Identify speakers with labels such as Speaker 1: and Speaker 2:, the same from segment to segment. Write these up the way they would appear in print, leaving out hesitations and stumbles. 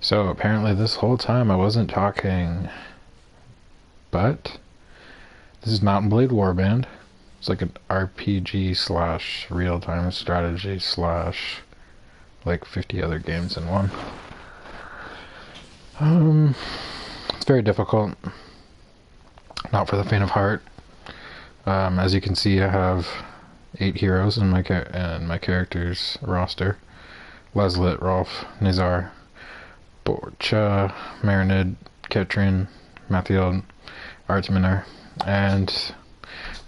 Speaker 1: So apparently this whole time I wasn't talking, but this is Mountain Blade Warband. It's like an RPG slash real-time strategy slash like 50 other games in one. It's very difficult. Not for the faint of heart. As you can see, I have 8 heroes in my character's roster. Leslit, Rolf, Nizar, Borcha, Marinid, Ketrin, Mathield, Artminer, and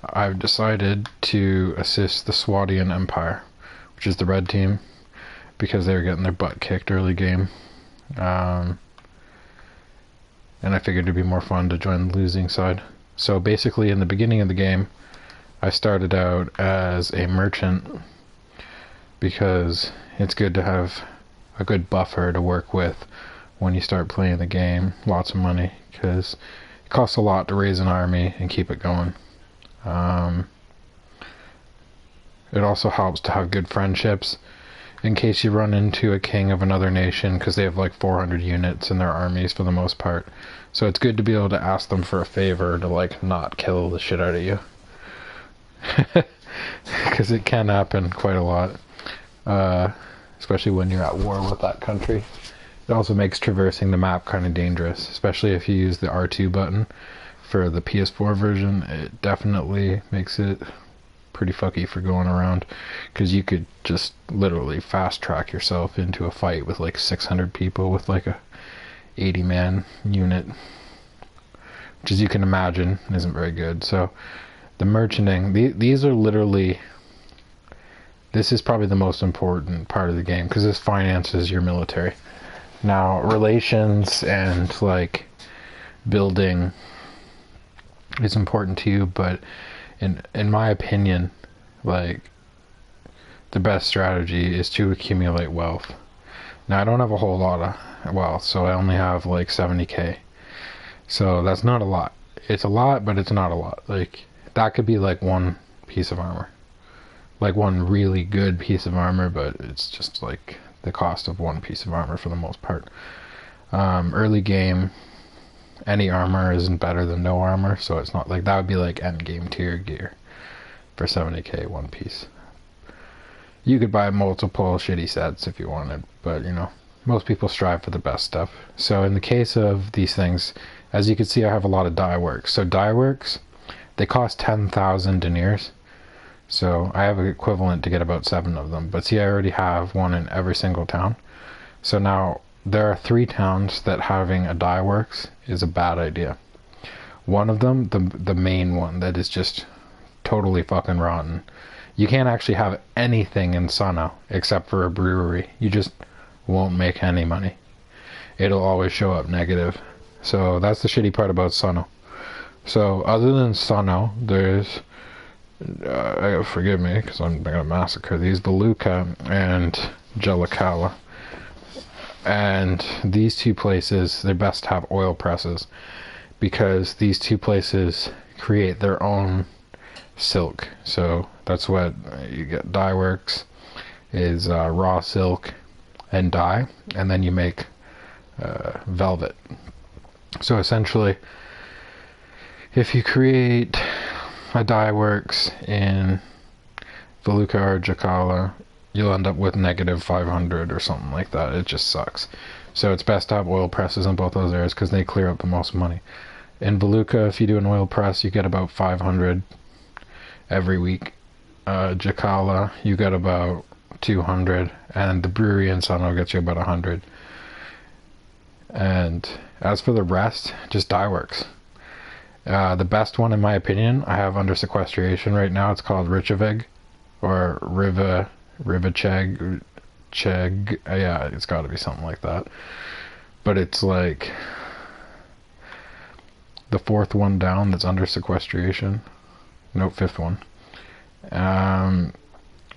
Speaker 1: I've decided to assist the Swadian Empire, which is the red team, because they were getting their butt kicked early game. And I figured it'd be more fun to join the losing side. So basically in the beginning of the game, I started out as a merchant because it's good to have a good buffer to work with when you start playing the game. Lots of money, because it costs a lot to raise an army and keep it going. It also helps to have good friendships in case you run into a king of another nation, because they have like 400 units in their armies for the most part. So it's good to be able to ask them for a favor to like not kill the shit out of you. Because it can happen quite a lot. Especially when you're at war with that country. It also makes traversing the map kind of dangerous, especially if you use the R2 button for the PS4 version. It definitely makes it pretty fucky for going around, because you could just literally fast track yourself into a fight with like 600 people with like a 80-man unit, which, as you can imagine, isn't very good. So the merchanting, these are literally, this is probably the most important part of the game, because this finances your military. Now, relations and like building is important to you, but in my opinion, like, the best strategy is to accumulate wealth. Now, I don't have a whole lot of wealth, so I only have like 70k. So that's not a lot. It's a lot, but it's not a lot. Like, that could be like one piece of armor. Like one really good piece of armor, but it's just like the cost of one piece of armor for the most part. Early game, any armor isn't better than no armor, so it's not like, that would be like end game tier gear for 70k one piece. You could buy multiple shitty sets if you wanted, but you know, most people strive for the best stuff. So in the case of these things, as you can see, I have a lot of dye works. So dye works, they cost 10,000 deniers. So I have an equivalent to get about 7 of them. But see, I already have one in every single town. So now there are 3 towns that having a dye works is a bad idea. One of them, the main one, that is just totally fucking rotten. You can't actually have anything in Sano except for a brewery. You just won't make any money. It'll always show up negative. So that's the shitty part about Sano. So other than Sano, there's forgive me because I'm gonna massacre these, Valuka and Jellicala. And these 2 places, they're best to have oil presses, because these 2 places create their own silk. So that's what you get. Dye works is raw silk and dye, and then you make velvet. So essentially, if you create a dye works in Valuka or Jakala, you'll end up with negative 500 or something like that. It just sucks. So it's best to have oil presses in both those areas, because they clear up the most money. In Valuka, if you do an oil press, you get about 500 every week. Jakala, you get about 200, and the brewery in Sano gets you about 100. And as for the rest, just dye works. The best one, in my opinion, I have under sequestration right now. It's called Richaveg, or Rivacheg, yeah, it's got to be something like that. But it's like the 4th one down that's under sequestration. No, 5th one.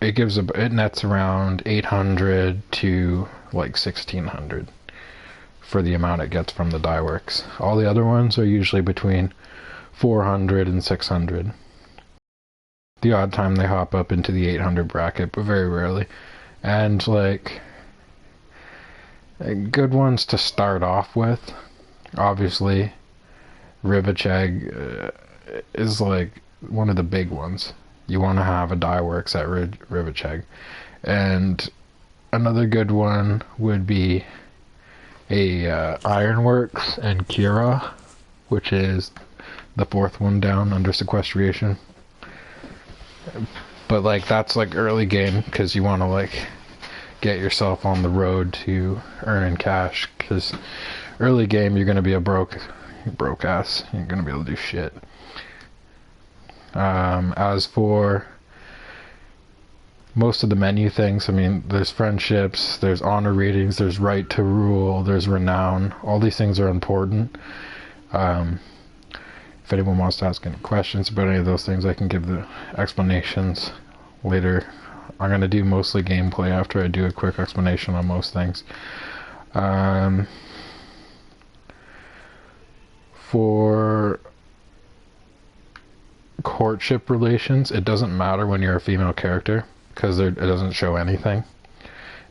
Speaker 1: It nets around 800 to like 1600 for the amount it gets from the dye works. All the other ones are usually between 400 and 600. The odd time they hop up into the 800 bracket, but very rarely. And like, Good ones to start off with. Obviously, Rivacheg is like one of the big ones. You want to have a die works at Rivacheg. And another good one would be a Ironworks and Kira, which is the fourth one down under sequestration. But like that's like early game because you want to like get yourself on the road to earning cash, because early game you're gonna be a broke ass. You're gonna be able to do shit. As for most of the menu things, I mean, there's friendships, there's honor ratings, there's right to rule, there's renown. All these things are important. If anyone wants to ask any questions about any of those things, I can give the explanations later. I'm going to do mostly gameplay after I do a quick explanation on most things. For courtship relations, it doesn't matter when you're a female character, because it doesn't show anything.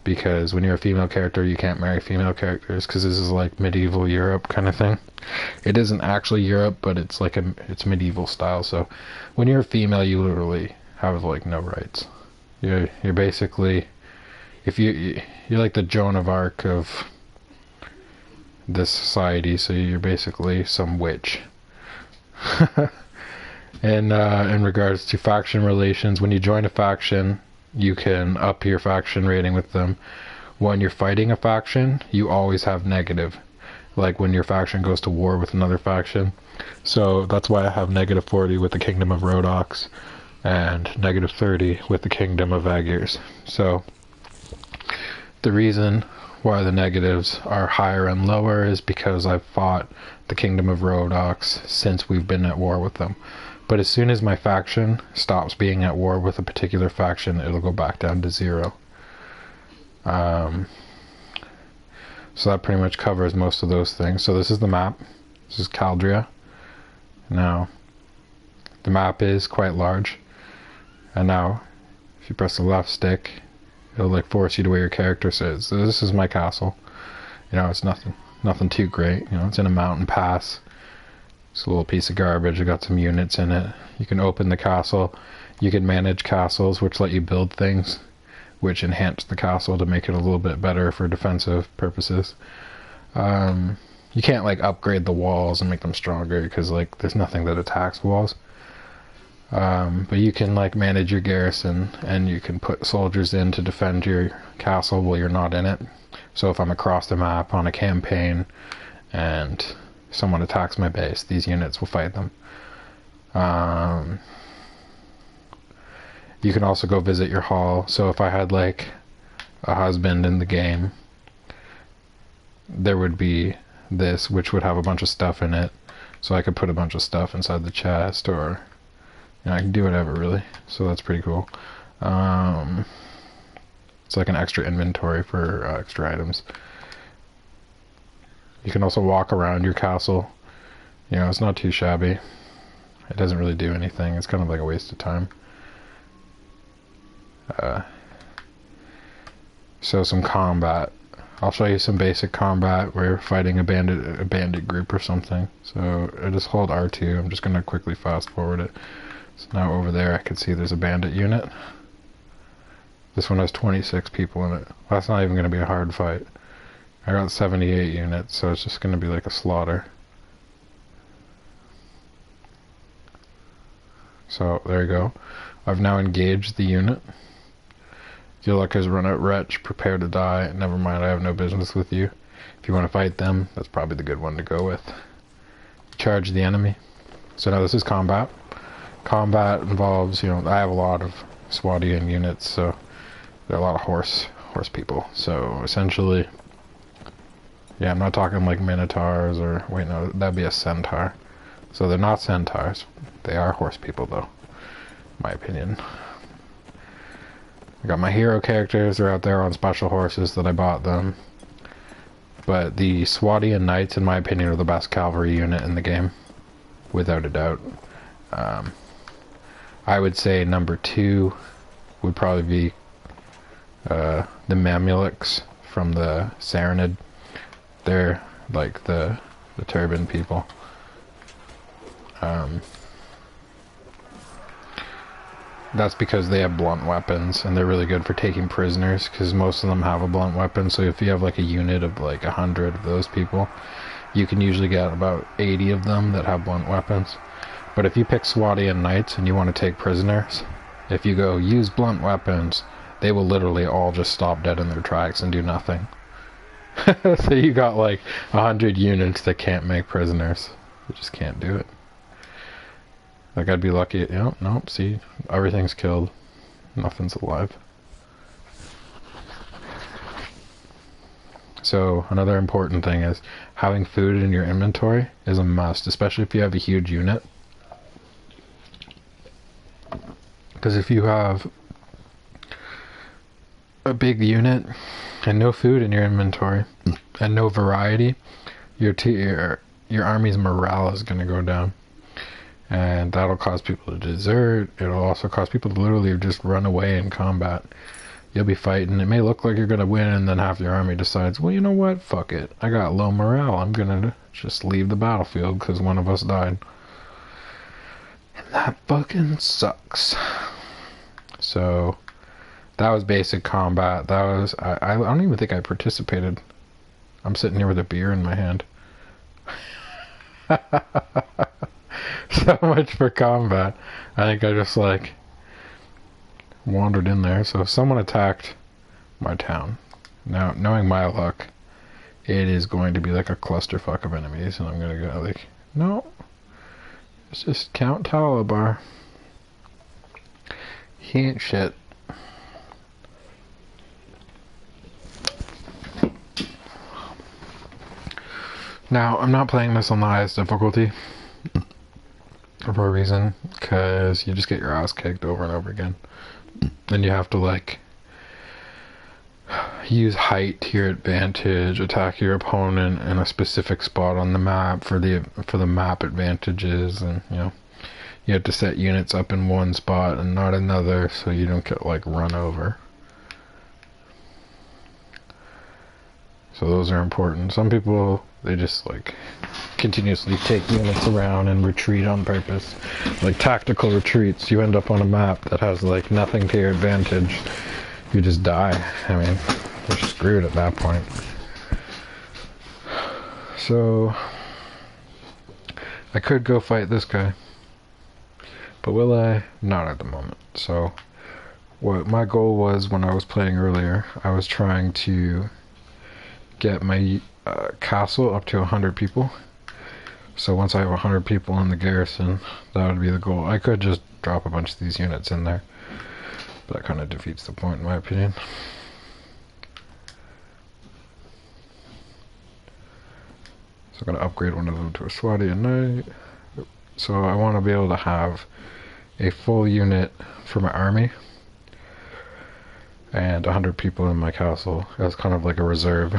Speaker 1: Because when you're a female character, you can't marry female characters, because this is like medieval Europe kind of thing. It isn't actually Europe, but it's like it's medieval style. So when you're a female, you literally have like no rights. You're basically, if you're like the Joan of Arc of this society, so you're basically some witch. And in regards to faction relations, when you join a faction, you can up your faction rating with them. When you're fighting a faction, you always have negative, like when your faction goes to war with another faction. So that's why I have negative 40 with the Kingdom of Rhodoks and negative 30 with the Kingdom of Agirs. So the reason why the negatives are higher and lower is because I've fought the Kingdom of Rhodoks since we've been at war with them. But as soon as my faction stops being at war with a particular faction, it'll go back down to 0. So that pretty much covers most of those things. So this is the map. This is Caldria. Now, the map is quite large. And now, if you press the left stick, it'll like force you to where your character says. So this is my castle. You know, it's nothing too great. You know, it's in a mountain pass. It's a little piece of garbage. I got some units in it. You can open the castle. You can manage castles, which let you build things, which enhance the castle to make it a little bit better for defensive purposes. You can't like upgrade the walls and make them stronger because like there's nothing that attacks walls. But you can like manage your garrison, and you can put soldiers in to defend your castle while you're not in it. So if I'm across the map on a campaign and someone attacks my base, these units will fight them. You can also go visit your hall. So if I had like a husband in the game, there would be this, which would have a bunch of stuff in it. So I could put a bunch of stuff inside the chest, or you know, I can do whatever really. So that's pretty cool. It's like an extra inventory for extra items. You can also walk around your castle. You know, it's not too shabby. It doesn't really do anything. It's kind of like a waste of time. So some combat. I'll show you some basic combat where you're fighting a bandit group or something. So I just hold R2. I'm just going to quickly fast forward it. So now over there I can see there's a bandit unit. This one has 26 people in it. That's not even going to be a hard fight. I got 78 units, so it's just going to be like a slaughter. So there you go. I've now engaged the unit. Your luck has run out, wretch. Prepare to die. Never mind, I have no business with you. If you want to fight them, that's probably the good one to go with. Charge the enemy. So now this is combat. Combat involves, you know, I have a lot of Swadian units, so there are a lot of horse people. So essentially, yeah, I'm not talking like minotaurs or, wait, no, that'd be a centaur. So they're not centaurs. They are horse people, though, in my opinion. I got my hero characters. They're out there on special horses that I bought them. But the Swadian Knights, in my opinion, are the best cavalry unit in the game, without a doubt. I would say number 2 would probably be the Mameluks from the Serenid. They're like the turban people. That's because they have blunt weapons, and they're really good for taking prisoners, because most of them have a blunt weapon. So if you have like a unit of like 100 of those people, you can usually get about 80 of them that have blunt weapons. But if you pick Swadian Knights and you want to take prisoners, if you go use blunt weapons, they will literally all just stop dead in their tracks and do nothing. So you got like 100 units that can't make prisoners. They just can't do it. Like, I'd be lucky. Yeah, nope, see, everything's killed. Nothing's alive. So, another important thing is having food in your inventory is a must, especially if you have a huge unit. Because if you have a big unit and no food in your inventory and no variety, your army's morale is going to go down. And that'll cause people to desert. It'll also cause people to literally just run away in combat. You'll be fighting. It may look like you're going to win, and then half your army decides, well, you know what? Fuck it. I got low morale. I'm going to just leave the battlefield because one of us died. And that fucking sucks. So, that was basic combat. That was... I don't even think I participated. I'm sitting here with a beer in my hand. So much for combat. I think I just like wandered in there. So if someone attacked my town, now knowing my luck, it is going to be like a clusterfuck of enemies, and I'm gonna go like, no, it's just Count Talabar. He ain't shit. Now I'm not playing this on the highest difficulty. For a reason, because you just get your ass kicked over and over again. Then you have to like use height to your advantage, attack your opponent in a specific spot on the map for the map advantages, and you know, you have to set units up in one spot and not another so you don't get like run over. So those are important. Some people, they just like continuously take units around and retreat on purpose. Like tactical retreats, you end up on a map that has like nothing to your advantage. You just die. I mean, you're screwed at that point. So I could go fight this guy, but will I? Not at the moment. So what my goal was when I was playing earlier, I was trying to get my castle up to 100 people. So once I have 100 people in the garrison, that would be the goal. I could just drop a bunch of these units in there, but that kind of defeats the point in my opinion. So I'm going to upgrade one of them to a Swadian Knight. So I want to be able to have a full unit for my army and 100 people in my castle as kind of like a reserve.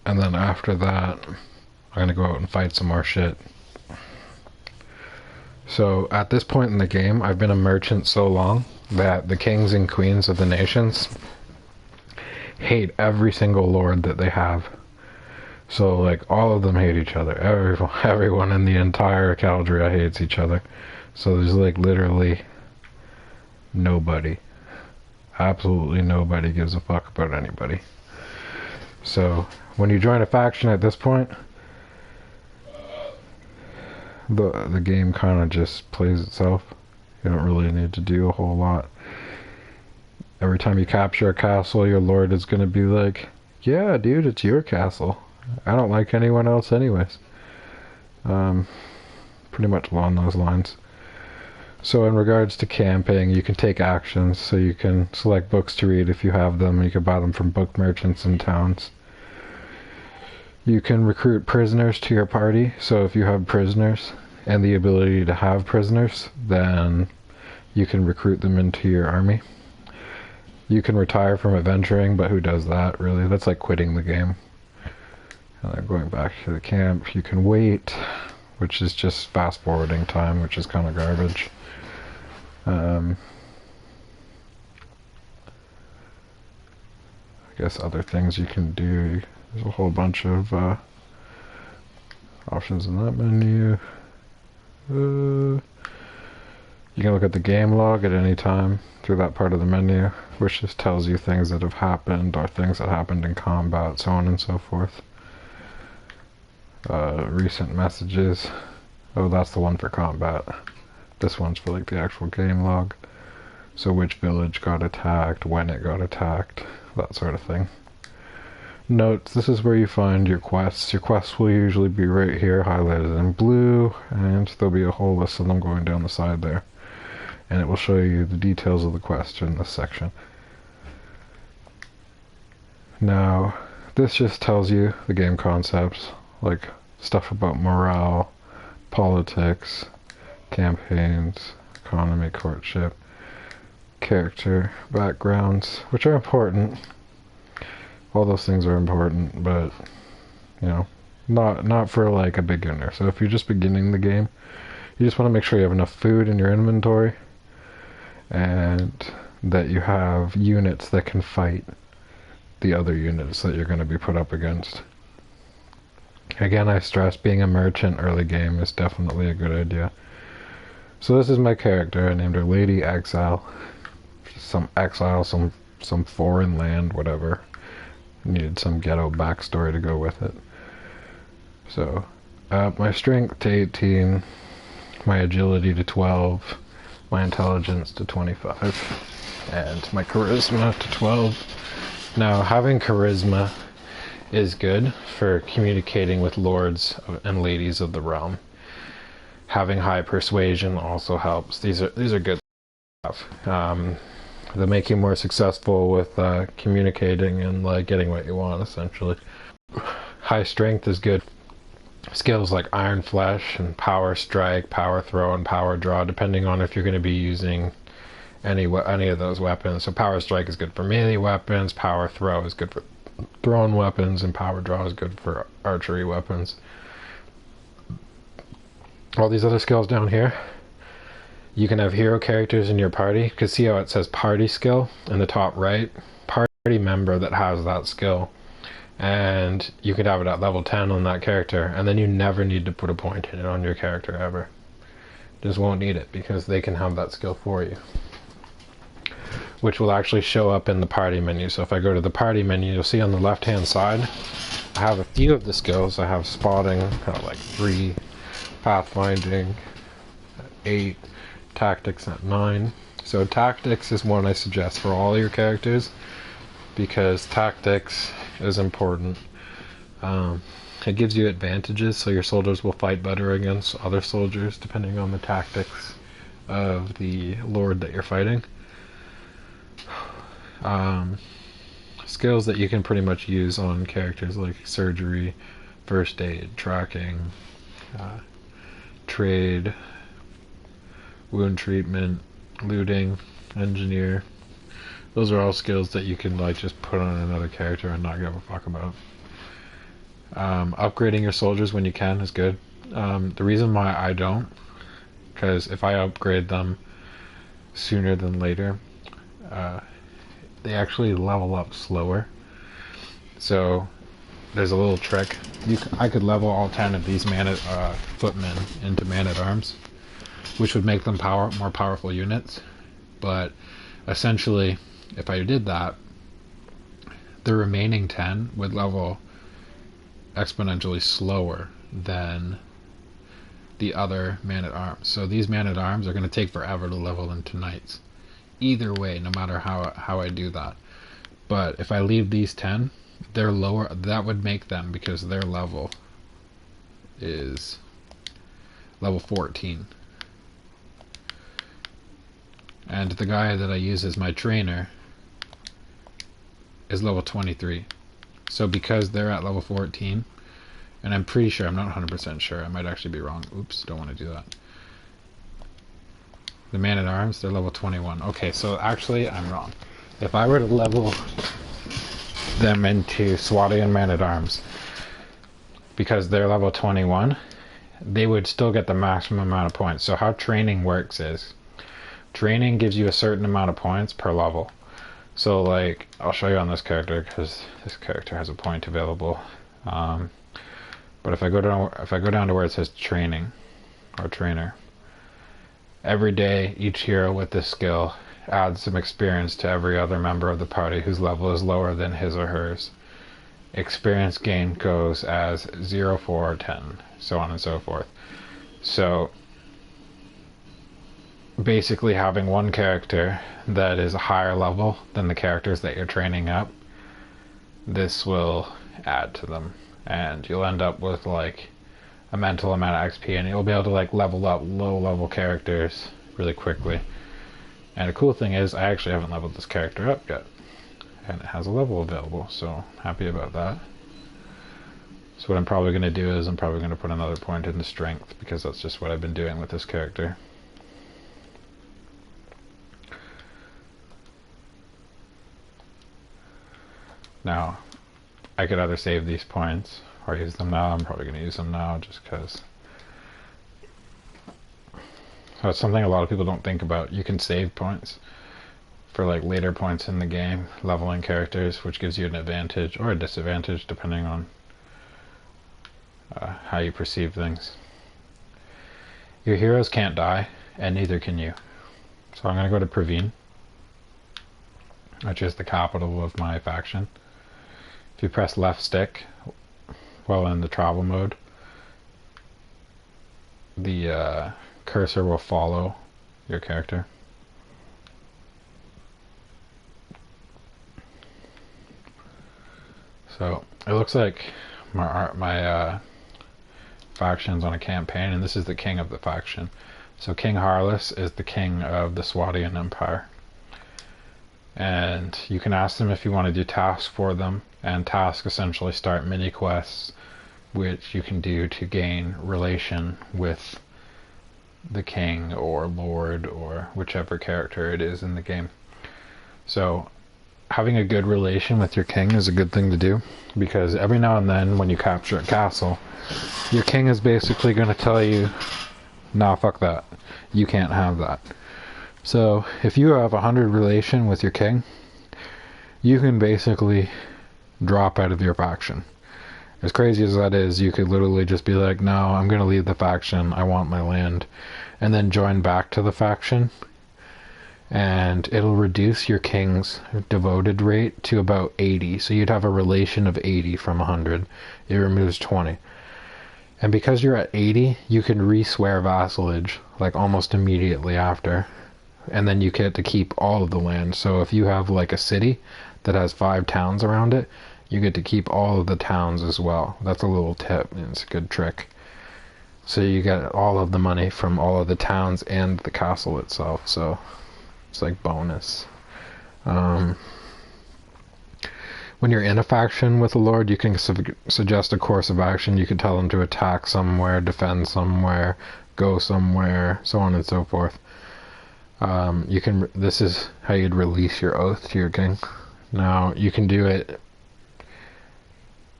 Speaker 1: And then after that, I'm gonna go out and fight some more shit. So at this point in the game, I've been a merchant so long that the kings and queens of the nations hate every single lord that they have. So like all of them hate each other. Everyone in the entire Caldria hates each other. So there's like literally nobody. Absolutely nobody gives a fuck about anybody. So when you join a faction at this point, the game kind of just plays itself. You don't really need to do a whole lot. Every time you capture a castle, your lord is going to be like, yeah, dude, it's your castle. I don't like anyone else anyways. Pretty much along those lines. So in regards to camping, you can take actions. So you can select books to read if you have them. You can buy them from book merchants in towns. You can recruit prisoners to your party. So if you have prisoners and the ability to have prisoners, then you can recruit them into your army. You can retire from adventuring, but who does that really? That's like quitting the game. And then going back to the camp, you can wait, which is just fast forwarding time, which is kind of garbage. I guess other things you can do. There's a whole bunch of options in that menu. You can look at the game log at any time through that part of the menu, which just tells you things that have happened or things that happened in combat, so on and so forth. Recent messages. Oh, that's the one for combat. This one's for like the actual game log. So which village got attacked, when it got attacked, that sort of thing. Notes, this is where you find your quests. Your quests will usually be right here, highlighted in blue, and there'll be a whole list of them going down the side there. And it will show you the details of the quest in this section. Now, this just tells you the game concepts, like stuff about morale, politics, campaigns, economy, courtship, character, backgrounds, which are important. All those things are important, but you know, not for like a beginner. So if you're just beginning the game, you just want to make sure you have enough food in your inventory and that you have units that can fight the other units that you're going to be put up against. Again, I stress being a merchant early game is definitely a good idea. So this is my character. I named her Lady Exile. Some exile, some foreign land, whatever. Needed some ghetto backstory to go with it. So, my strength to 18, my agility to 12, my intelligence to 25, and my charisma to 12. Now, having charisma is good for communicating with lords and ladies of the realm. Having high persuasion also helps. These are good stuff. They make you more successful with communicating and like getting what you want, essentially. High strength is good. Skills like Iron Flesh and Power Strike, Power Throw, and Power Draw, depending on if you're going to be using any of those weapons. So Power Strike is good for melee weapons, Power Throw is good for thrown weapons, and Power Draw is good for archery weapons. All these other skills down here, you can have hero characters in your party. You can see how it says party skill in the top right. Party member that has that skill. And you could have it at level 10 on that character, and then you never need to put a point in it on your character ever. Just won't need it because they can have that skill for you, which will actually show up in the party menu. So if I go to the party menu, you'll see on the left hand side I have a few of the skills. I have spotting, like 3, pathfinding 8, tactics at 9. So tactics is one I suggest for all your characters because tactics is important. It gives you advantages, so your soldiers will fight better against other soldiers depending on the tactics of the lord that you're fighting. Skills that you can pretty much use on characters like surgery, first aid, tracking, trade, wound treatment, looting, engineer. Those are all skills that you can like just put on another character and not give a fuck about. Upgrading your soldiers when you can is good. The reason why I don't, because if I upgrade them sooner than later, they actually level up slower. So there's a little trick. I could level all 10 of these footmen into man-at-arms, which would make them more powerful units. But essentially, if I did that, the remaining 10 would level exponentially slower than the other man-at-arms. So these man-at-arms are going to take forever to level into knights. Either way, no matter how I do that. But if I leave these 10, they're lower. That would make them, because their level is level 14. And the guy that I use as my trainer is level 23. So because they're at level 14, and I'm pretty sure, I'm not 100% sure, I might actually be wrong. Oops, don't want to do that. The man-at-arms, they're level 21. Okay, so actually I'm wrong. If I were to level them into Swadian man-at-arms, because they're level 21, they would still get the maximum amount of points. So how training works is, training gives you a certain amount of points per level. So like, I'll show you on this character because this character has a point available. But if I go down to where it says training or trainer, every day each hero with this skill adds some experience to every other member of the party whose level is lower than his or hers. Experience gain goes as 0, 4, 10, so on and so forth. So basically having one character that is a higher level than the characters that you're training up, this will add to them, and you'll end up with like a mental amount of XP, and you'll be able to like level up low level characters really quickly. And the cool thing is I actually haven't leveled this character up yet, and it has a level available, so happy about that. So what I'm probably going to do is I'm probably going to put another point into strength, because that's just what I've been doing with this character. Now, I could either save these points or use them now. I'm probably going to use them now just because. So it's something a lot of people don't think about. You can save points for like later points in the game, leveling characters, which gives you an advantage or a disadvantage depending on how you perceive things. Your heroes can't die, and neither can you. So I'm going to go to Praveen, which is the capital of my faction. If you press left stick while in the travel mode, the cursor will follow your character. So it looks like my faction's on a campaign, and this is the king of the faction. So King Harless is the king of the Swadian Empire. And you can ask them if you want to do tasks for them, and tasks essentially start mini quests which you can do to gain relation with the king or lord or whichever character it is in the game. So having a good relation with your king is a good thing to do, because every now and then when you capture a castle, your king is basically going to tell you, nah, fuck that, you can't have that. So if you have 100 relation with your king, you can basically drop out of your faction. As crazy as that is, you could literally just be like, no, I'm going to leave the faction, I want my land, and then join back to the faction, and it'll reduce your king's devoted rate to about 80. So you'd have a relation of 80 from 100. It removes 20. And because you're at 80, you can re-swear vassalage like almost immediately after. And then you get to keep all of the land. So if you have like a city that has 5 towns around it, you get to keep all of the towns as well. That's a little tip, and it's a good trick. So you get all of the money from all of the towns and the castle itself. So it's like bonus. When you're in a faction with a lord, you can suggest a course of action. You can tell them to attack somewhere, defend somewhere, go somewhere, so on and so forth. This is how you'd release your oath to your king. Now, you can do it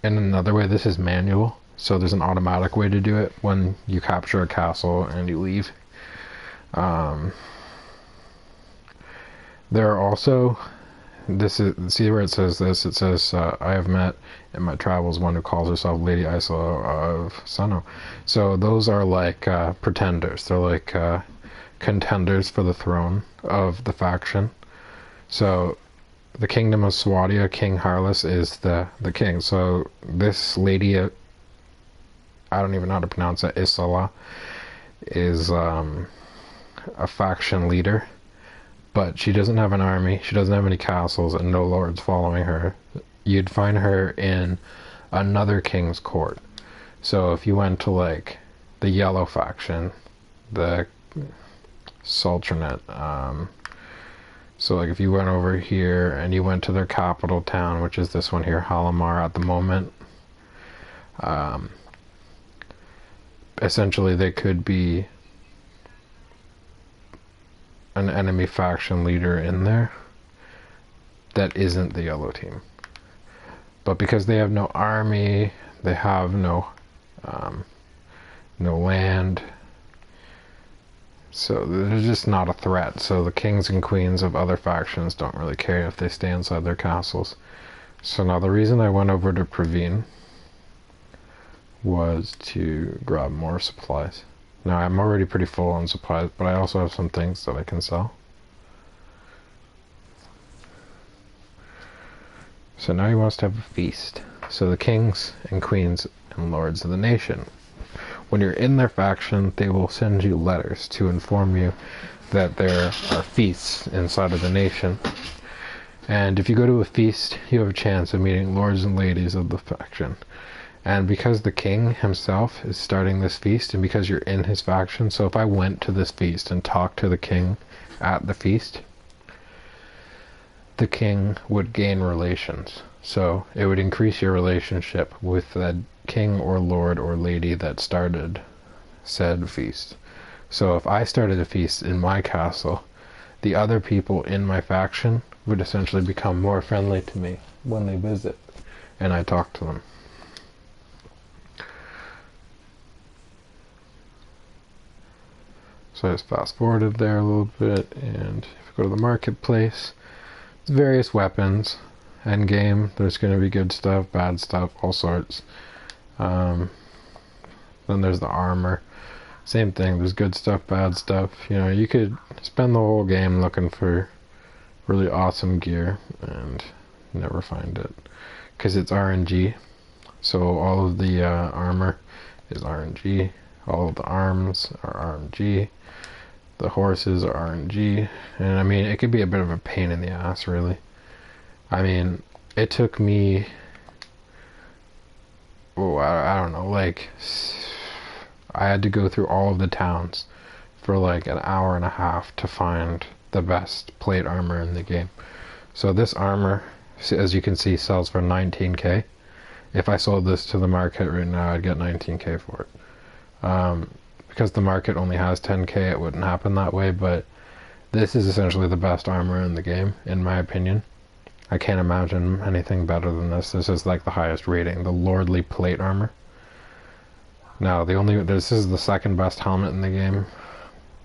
Speaker 1: in another way. This is manual, so there's an automatic way to do it when you capture a castle and you leave. There are also, see where it says this, it says, I have met in my travels one who calls herself Lady Isla of Sano. So those are like pretenders. They're like contenders for the throne of the faction. So the kingdom of Swadia, King Harless is the king. So this lady, I don't even know how to pronounce it, Isla, is a faction leader. But she doesn't have an army, she doesn't have any castles, and no lords following her. You'd find her in another king's court. So if you went to like the yellow faction, the Sultanate, so like if you went over here and you went to their capital town, which is this one here, Halamar at the moment, essentially they could be an enemy faction leader in there that isn't the yellow team. But because they have no army, they have no land, So they're just not a threat. So the kings and queens of other factions don't really care if they stay inside their castles. So now the reason I went over to Praveen was to grab more supplies. Now I'm already pretty full on supplies, but I also have some things that I can sell. So now he wants to have a feast. So the kings and queens and lords of the nation, when you're in their faction, they will send you letters to inform you that there are feasts inside of the nation. And if you go to a feast, you have a chance of meeting lords and ladies of the faction. And because the king himself is starting this feast, and because you're in his faction, so if I went to this feast and talked to the king at the feast, the king would gain relations. So it would increase your relationship with that king or lord or lady that started said feast. So if I started a feast in my castle, the other people in my faction would essentially become more friendly to me when they visit and I talk to them. So I just fast forwarded there a little bit, and if we go to the marketplace, various weapons. End game, there's going to be good stuff, bad stuff, all sorts. Then there's the armor. Same thing, there's good stuff, bad stuff. You know, you could spend the whole game looking for really awesome gear and never find it. Because it's RNG. So all of the armor is RNG. All of the arms are RNG. The horses are RNG. And I mean, it could be a bit of a pain in the ass, really. I mean, it took me, I don't know, like, I had to go through all of the towns for like an hour and a half to find the best plate armor in the game. So this armor, as you can see, sells for 19k. If I sold this to the market right now, I'd get 19k for it. Because the market only has 10k, it wouldn't happen that way, but this is essentially the best armor in the game, in my opinion. I can't imagine anything better than this. This is like the highest rating, the lordly plate armor. Now, this is the second best helmet in the game.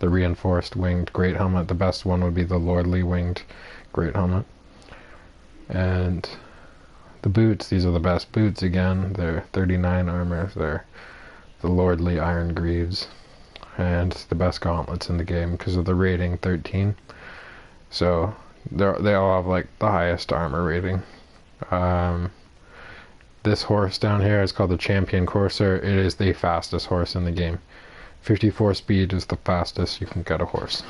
Speaker 1: The reinforced winged great helmet. The best one would be the lordly winged great helmet. And the boots, these are the best boots again. They're 39 armor. They're the lordly iron greaves. And the best gauntlets in the game because of the rating 13. So they all have like the highest armor rating. This horse down here is called the Champion Courser. It is the fastest horse in the game. 54 speed is the fastest you can get a horse.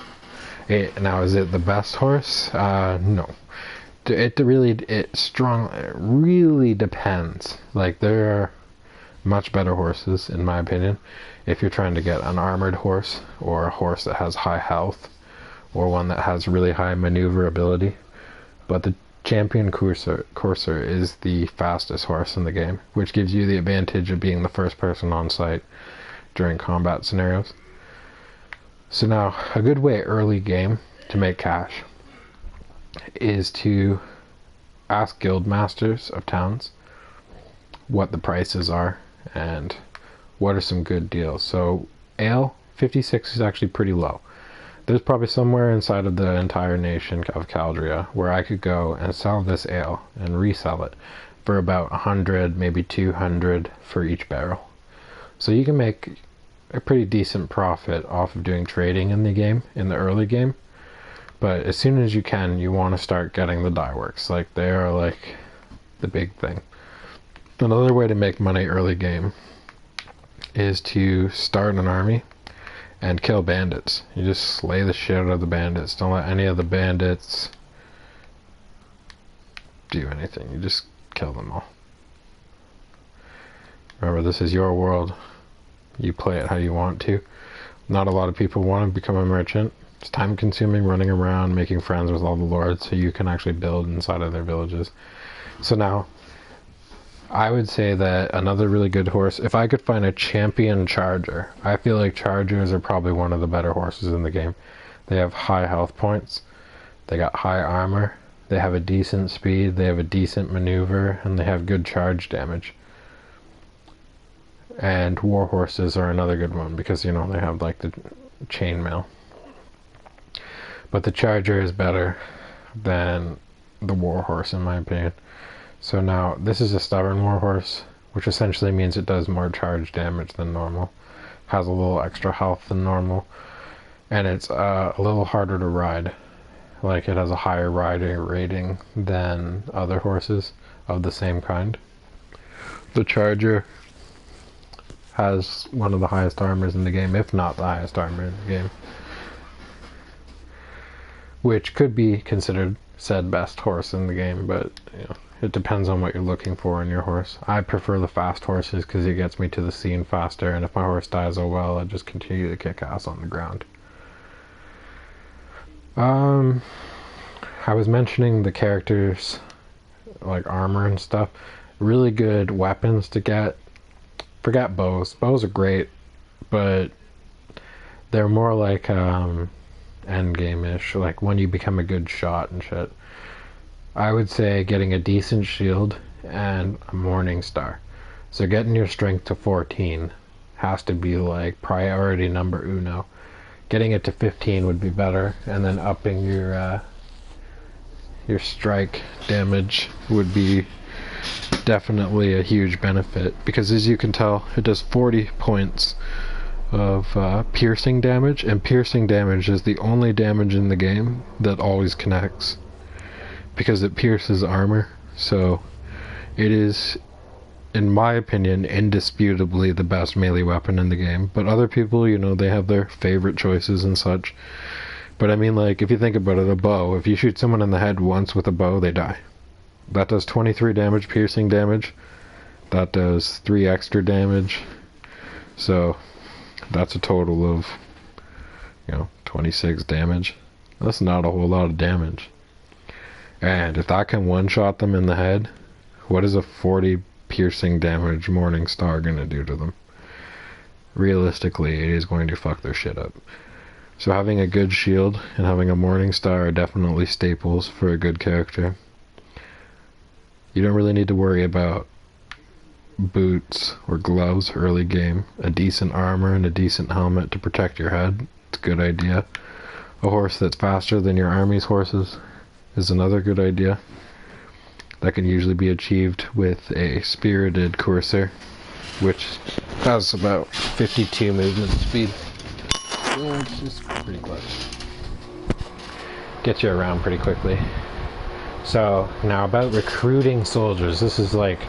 Speaker 1: Now, is it the best horse? No. It really depends. Like, there are much better horses, in my opinion, if you're trying to get an armored horse, or a horse that has high health, or one that has really high maneuverability. But the Champion Courser is the fastest horse in the game, which gives you the advantage of being the first person on site during combat scenarios. So now, a good way early game to make cash is to ask guild masters of towns what the prices are and what are some good deals. So ale 56 is actually pretty low. There's probably somewhere inside of the entire nation of Caldria where I could go and sell this ale and resell it for about 100, maybe 200 for each barrel. So you can make a pretty decent profit off of doing trading in the game, in the early game. But as soon as you can, you want to start getting the dye works. Like, they are like the big thing. Another way to make money early game is to start an army and kill bandits. You just slay the shit out of the bandits. Don't let any of the bandits do anything. You just kill them all. Remember, this is your world. You play it how you want to. Not a lot of people want to become a merchant. It's time consuming running around, making friends with all the lords so you can actually build inside of their villages. So now, I would say that another really good horse, if I could find a champion charger, I feel like chargers are probably one of the better horses in the game. They have high health points, they got high armor, they have a decent speed, they have a decent maneuver, and they have good charge damage. And war horses are another good one because, you know, they have like the chainmail. but the charger is better than the warhorse in my opinion. So now this is a stubborn warhorse, which essentially means it does more charge damage than normal, has a little extra health than normal, and it's a little harder to ride. Like, it has a higher rider rating than other horses of the same kind. The charger has one of the highest armors in the game, if not the highest armor in the game, which could be considered said best horse in the game, but you know, it depends on what you're looking for in your horse. I prefer the fast horses because it gets me to the scene faster, and if my horse dies, oh well, I just continue to kick ass on the ground. I was mentioning the characters, like armor and stuff. Really good weapons to get. Forget bows. Bows are great, but they're more like end game-ish, like when you become a good shot and shit. I would say getting a decent shield and a morning star. So getting your strength to 14 has to be like priority number uno. Getting it to 15 would be better, and then upping your strike damage would be definitely a huge benefit, because as you can tell, it does 40 points of piercing damage, and piercing damage is the only damage in the game that always connects, because it pierces armor. So it is, in my opinion, indisputably the best melee weapon in the game. But other people, you know, they have their favorite choices and such. But I mean, like, if you think about it, a bow, if you shoot someone in the head once with a bow, they die. That does 23 damage, piercing damage. That does 3 extra damage. So that's a total of, 26 damage. That's not a whole lot of damage. And if that can one-shot them in the head, what is a 40 piercing damage Morning Star gonna do to them? Realistically, it is going to fuck their shit up. So having a good shield and having a Morning Star are definitely staples for a good character. You don't really need to worry about boots or gloves early game. A decent armor and a decent helmet to protect your head, it's a good idea. A horse that's faster than your army's horses is another good idea. That can usually be achieved with a spirited courser, which has about 52 movement speed. Yeah, it's just pretty close. Gets you around pretty quickly. So now about recruiting soldiers, this is like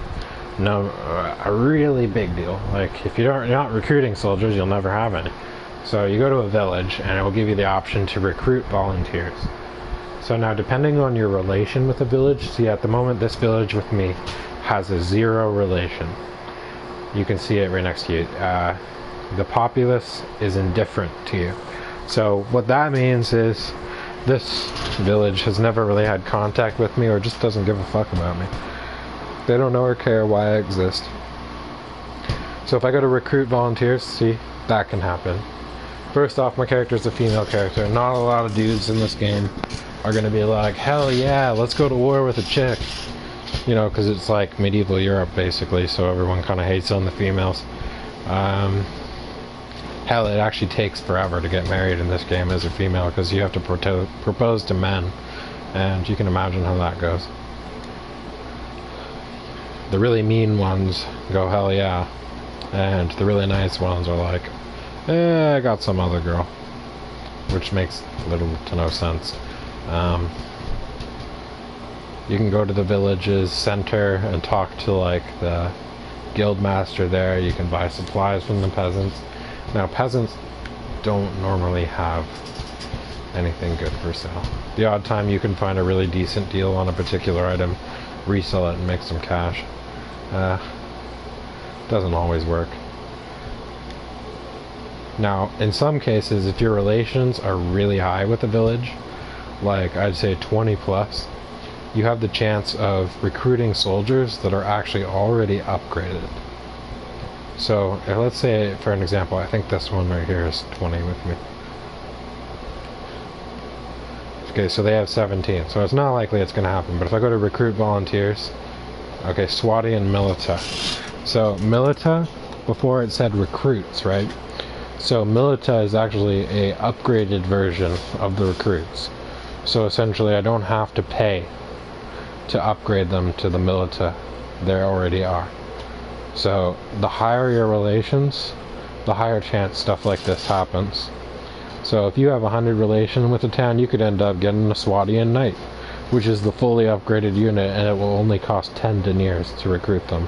Speaker 1: a really big deal. Like, if you're not recruiting soldiers, you'll never have any. So you go to a village and it will give you the option to recruit volunteers. So now, depending on your relation with the village, see, at the moment this village with me has a 0 relation. You can see it right next to you. The populace is indifferent to you. So what that means is this village has never really had contact with me, or just doesn't give a fuck about me. They don't know or care why I exist. So if I go to recruit volunteers, see, that can happen. First off, my character is a female character. Not a lot of dudes in this game are going to be like, hell yeah, let's go to war with a chick. You know, because it's like medieval Europe, basically, so everyone kind of hates on the females. Hell, it actually takes forever to get married in this game as a female, because you have to propose to men, and you can imagine how that goes. The really mean ones go, hell yeah, and the really nice ones are like, I got some other girl, which makes little to no sense. You can go to the village's center and talk to like the guild master there. You can buy supplies from the peasants. Now, peasants don't normally have anything good for sale. The odd time you can find a really decent deal on a particular item, resell it and make some cash. Doesn't always work. Now, in some cases, if your relations are really high with the village, like I'd say 20 plus, you have the chance of recruiting soldiers that are actually already upgraded. So, let's say, for an example, I think this one right here is 20 with me. Okay, so they have 17, so it's not likely it's going to happen. But if I go to recruit volunteers, okay, Swati and Milita. So, Milita, before it said recruits, right? So Milita is actually a upgraded version of the recruits. So essentially I don't have to pay to upgrade them to the Milita. They already are. So the higher your relations, the higher chance stuff like this happens. So if you have 100 relation with a town, you could end up getting a Swadian Knight, which is the fully upgraded unit, and it will only cost 10 deniers to recruit them,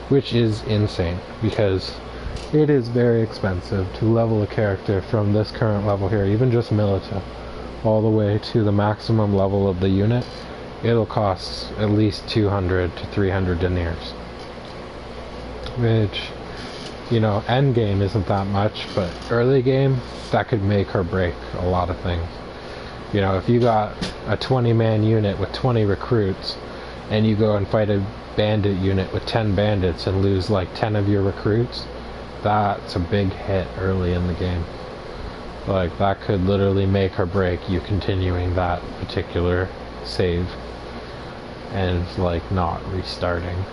Speaker 1: which is insane because it is very expensive to level a character from this current level here, even just Milita, all the way to the maximum level of the unit. It'll cost at least 200 to 300 deniers, which, you know, end game isn't that much, but early game, that could make or break a lot of things. You know, if you got a 20-man unit with 20 recruits, and you go and fight a bandit unit with 10 bandits and lose like 10 of your recruits, that's a big hit early in the game. Like, that could literally make or break you continuing that particular save and like not restarting.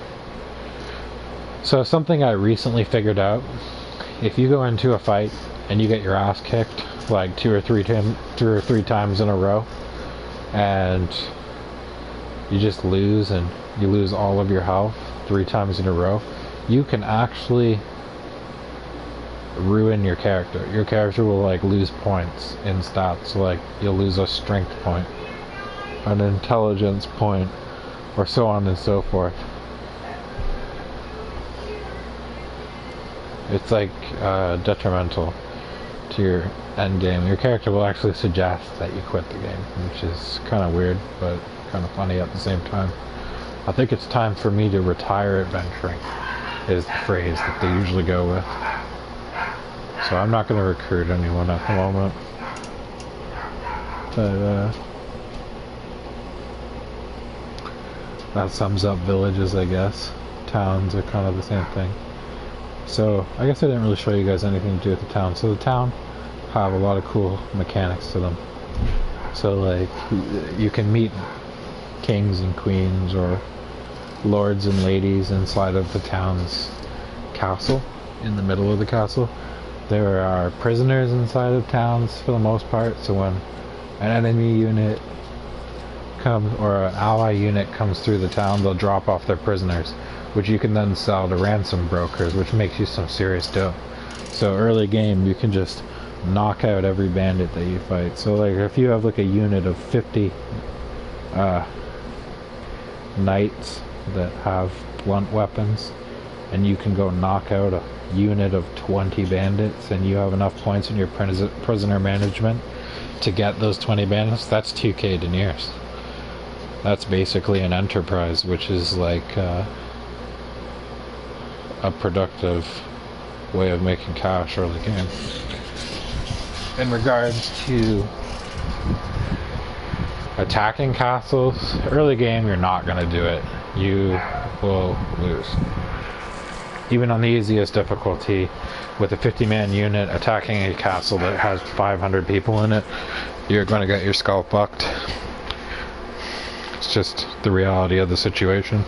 Speaker 1: So something I recently figured out, if you go into a fight and you get your ass kicked like two or three times in a row, and you just lose, and you lose all of your health 3 times in a row, you can actually ruin your character. Your character will like lose points in stats. Like, you'll lose a strength point, an intelligence point, or so on and so forth. It's like detrimental to your end game. Your character will actually suggest that you quit the game, which is kind of weird, but kind of funny at the same time. I think it's time for me to retire adventuring, is the phrase that they usually go with. So I'm not going to recruit anyone at the moment. But that sums up villages, I guess. Towns are kind of the same thing. So I guess I didn't really show you guys anything to do with the town. So the town have a lot of cool mechanics to them. So like, you can meet kings and queens or lords and ladies inside of the town's castle, in the middle of the castle. There are prisoners inside of towns for the most part, so when an enemy unit comes, or an ally unit comes through the town, they'll drop off their prisoners, which you can then sell to ransom brokers, which makes you some serious dough. So early game, you can just knock out every bandit that you fight. So like, if you have like a unit of 50 knights that have blunt weapons, and you can go knock out a unit of 20 bandits, and you have enough points in your prisoner management to get those 20 bandits, that's 2k deniers. That's basically an enterprise, which is like a productive way of making cash early game. In regards to attacking castles, early game, you're not going to do it. You will lose. Even on the easiest difficulty, with a 50-man unit attacking a castle that has 500 people in it, you're going to get your skull fucked. It's just the reality of the situation.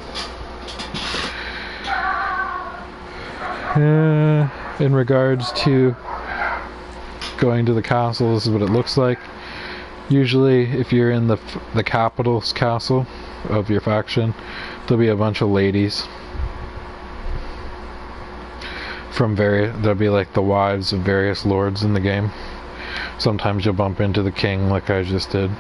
Speaker 1: In regards to going to the castle, this is what it looks like. Usually, if you're in the capital's castle of your faction, there'll be a bunch of ladies from there'll be like the wives of various lords in the game. Sometimes you'll bump into the king, like I just did.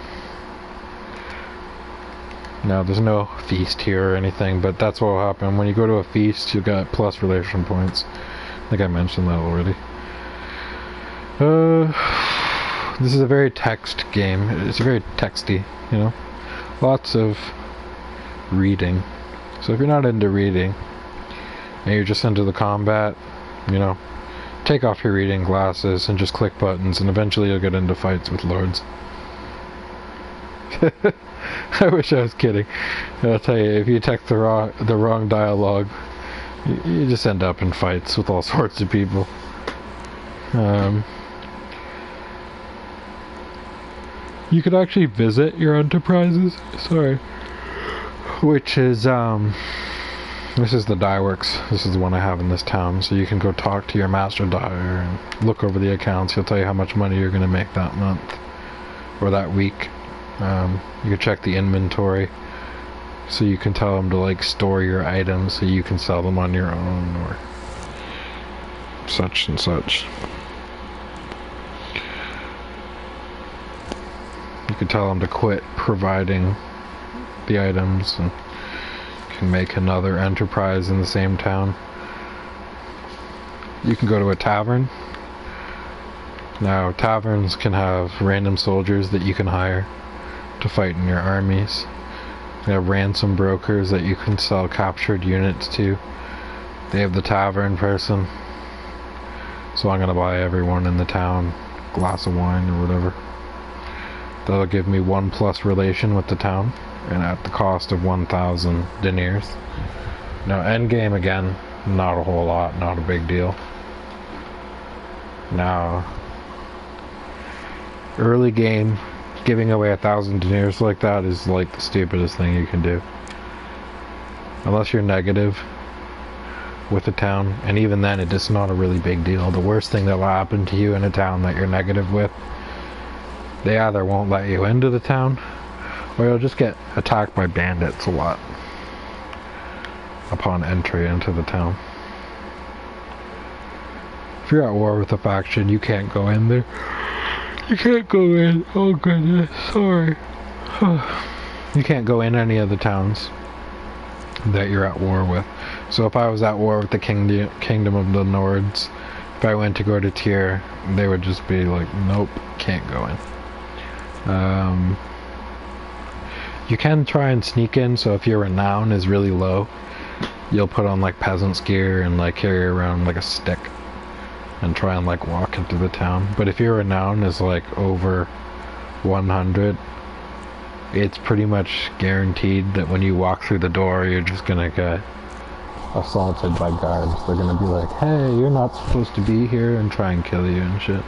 Speaker 1: Now, there's no feast here or anything, but that's what will happen. When you go to a feast, you got plus relation points. I think I mentioned that already. This is a very text game. It's very texty, you know. Lots of reading. So if you're not into reading, and you're just into the combat, you know, take off your reading glasses and just click buttons, and eventually you'll get into fights with lords. I wish I was kidding. I'll tell you, if you text the wrong dialogue, you just end up in fights with all sorts of people. You could actually visit your enterprises, which is, you This is the dye works. This is the one I have in this town. So you can go talk to your master dyer and look over the accounts. He'll tell you how much money you're going to make that month or that week. You can check the inventory. So you can tell him to like store your items so you can sell them on your own or such and such. You can tell him to quit providing the items and can make another enterprise in the same town. You can go to a tavern. Now taverns can have random soldiers that you can hire to fight in your armies. They have ransom brokers that you can sell captured units to. They have the tavern person. So I'm gonna buy everyone in the town a glass of wine or whatever. That'll give me 1+ relation with the town, and at the cost of 1,000 deniers. Now endgame again, not a whole lot, not a big deal. Now early game, giving away 1,000 deniers like that is like the stupidest thing you can do. Unless you're negative with a town, and even then it's not a really big deal. The worst thing that will happen to you in a town that you're negative with, they either won't let you into the town, or you'll just get attacked by bandits a lot upon entry into the town. If you're at war with a faction, you can't go in there. You can't go in. Oh goodness, sorry. You can't go in any of the towns that you're at war with. So if I was at war with the Kingdom of the Nords, if I went to go to Tyr, they would just be like, nope, can't go in. You can try and sneak in, so if your renown is really low, you'll put on like peasant's gear and like carry around like a stick and try and like walk into the town. But if your renown is like over 100, it's pretty much guaranteed that when you walk through the door, you're just gonna get assaulted by guards. They're gonna be like, hey, you're not supposed to be here, and try and kill you and shit.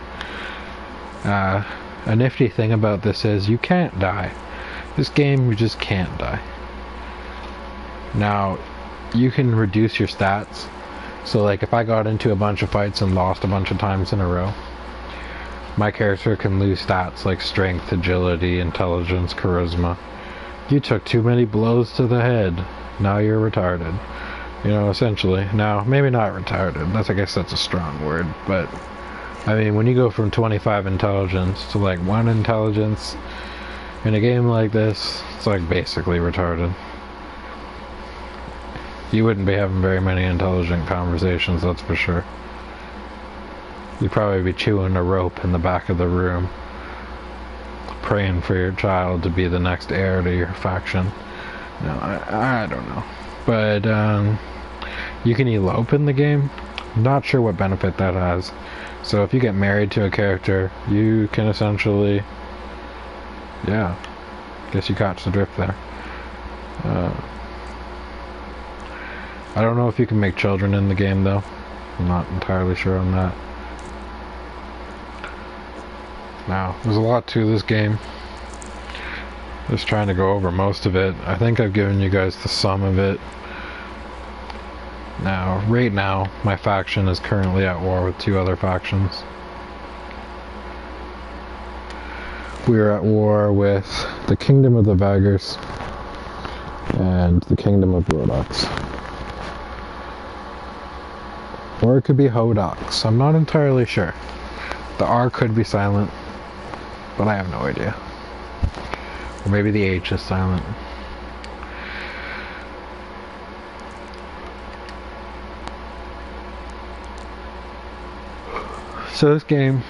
Speaker 1: A nifty thing about this is you can't die. This game, you just can't die. Now, you can reduce your stats. So like if I got into a bunch of fights and lost a bunch of times in a row, my character can lose stats like strength, agility, intelligence, charisma. You took too many blows to the head, now you're retarded. You know, essentially. Now, maybe not retarded, I guess that's a strong word, but I mean, when you go from 25 intelligence to like 1 intelligence in a game like this, it's like basically retarded. You wouldn't be having very many intelligent conversations, that's for sure. You'd probably be chewing a rope in the back of the room, praying for your child to be the next heir to your faction. No, I don't know. But you can elope in the game. I'm not sure what benefit that has. So if you get married to a character, you can essentially, yeah, guess you catch the drift there. I don't know if you can make children in the game though. I'm not entirely sure on that. Now, there's a lot to this game. Just trying to go over most of it. I think I've given you guys the sum of it. Now, right now, my faction is currently at war with 2 other factions. We are at war with the Kingdom of the Vaggers and the Kingdom of Rodox. Or it could be Hodox. I'm not entirely sure. The R could be silent, but I have no idea. Or maybe the H is silent. So this game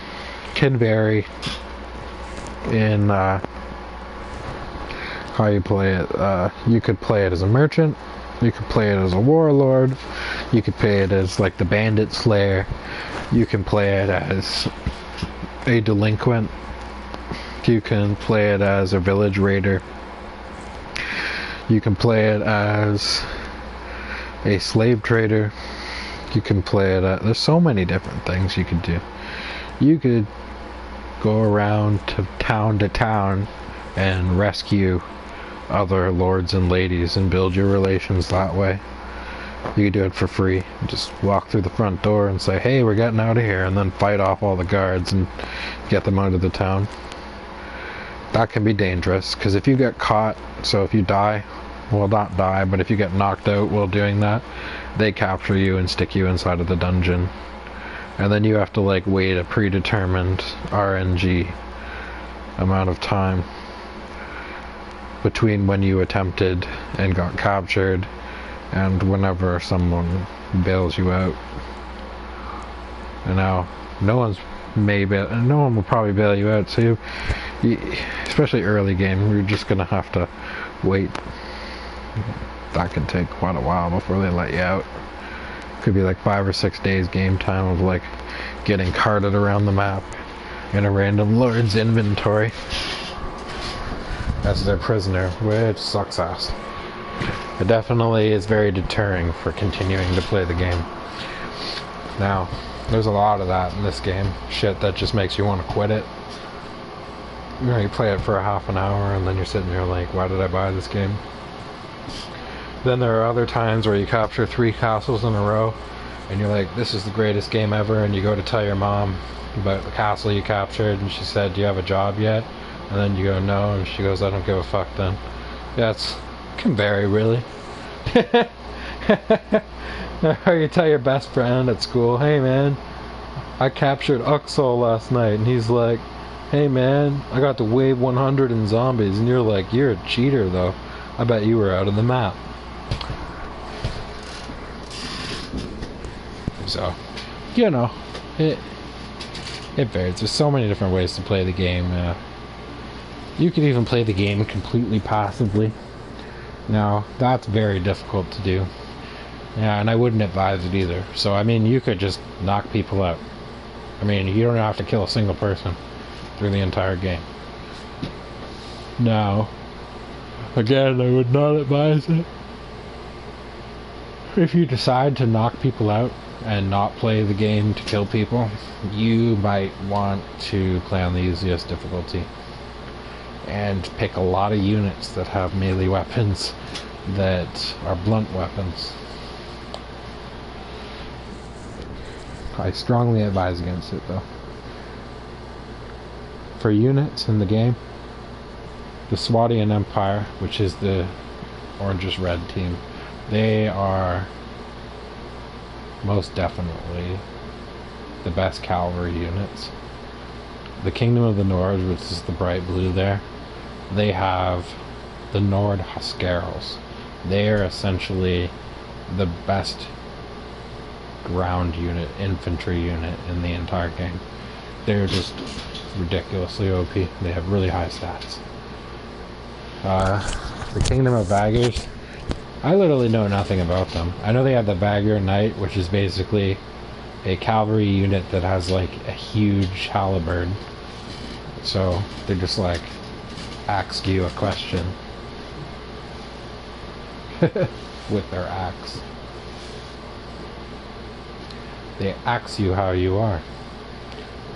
Speaker 1: can vary in how you play it. You could play it as a merchant, you could play it as a warlord, you could play it as like the bandit slayer, you can play it as a delinquent, you can play it as a village raider, you can play it as a slave trader, you can play it as, there's so many different things you could do. You could go around to town and rescue other lords and ladies and build your relations that way. You could do it for free. You just walk through the front door and say, hey, we're getting out of here, and then fight off all the guards and get them out of the town. That can be dangerous, because if you get caught, so if you die, well, not die, but if you get knocked out while doing that, they capture you and stick you inside of the dungeon. And then you have to, like, wait a predetermined RNG amount of time between when you attempted and got captured and whenever someone bails you out. And now, no one will probably bail you out, so you especially early game, you're just gonna have to wait. That can take quite a while before they let you out. Could be like 5 or 6 days game time of like getting carted around the map in a random lord's inventory as their prisoner, which sucks ass. It definitely is very deterring for continuing to play the game. Now, there's a lot of that in this game. Shit that just makes you want to quit it. You know, you play it for a half an hour and then you're sitting there like, why did I buy this game? Then there are other times where you capture 3 castles in a row and you're like, this is the greatest game ever, and you go to tell your mom about the castle you captured and she said, do you have a job yet? And then you go, no, and she goes, I don't give a fuck then. Yeah, it can vary, really. Or you tell your best friend at school, hey man, I captured Uxol last night, and he's like, hey man, I got to wave 100 in zombies, and you're like, you're a cheater though. I bet you were out of the map. So, you know, it varies. There's so many different ways to play the game. You could even play the game completely passively. Now, that's very difficult to do. Yeah, and I wouldn't advise it either. So, I mean, you could just knock people out. I mean, you don't have to kill a single person through the entire game. Now, again, I would not advise it. If you decide to knock people out and not play the game to kill people, you might want to play on the easiest difficulty and pick a lot of units that have melee weapons that are blunt weapons. I strongly advise against it though. For units in the game, the Swadian Empire, which is the orangish red team, they are most definitely the best cavalry units. The Kingdom of the Nord, which is the bright blue there, they have the Nord Huscarls. They are essentially the best ground unit, infantry unit in the entire game. They're just ridiculously OP. They have really high stats. The Kingdom of Vaggers, I literally know nothing about them. I know they have the Vagger Knight, which is basically a cavalry unit that has like a huge halberd. So they just like ask you a question with their axe. They ask you how you are.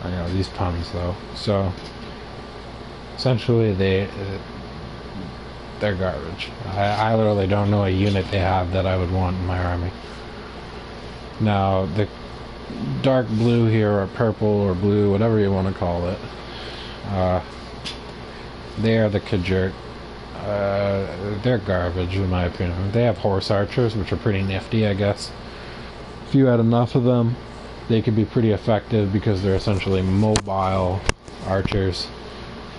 Speaker 1: I know these puns though. So essentially they're garbage. I literally don't know a unit they have that I would want in my army. Now, the dark blue here, or purple, or blue, whatever you want to call it, they are the Kajurt. They're garbage, in my opinion. They have horse archers, which are pretty nifty, I guess. If you had enough of them, they could be pretty effective because they're essentially mobile archers.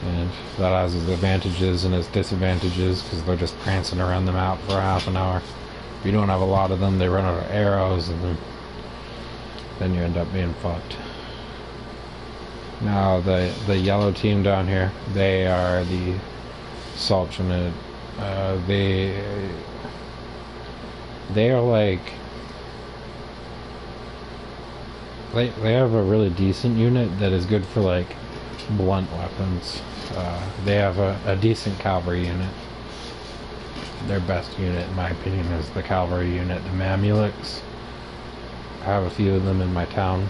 Speaker 1: And that has its advantages and its disadvantages because they're just prancing around the map for a half an hour. If you don't have a lot of them, they run out of arrows, and then you end up being fucked. Now, the yellow team down here, they are the Sultanate. They are like... They have a really decent unit that is good for like blunt weapons. They have a decent cavalry unit. Their best unit, in my opinion, is the cavalry unit, the Mameluks. I have a few of them in my town.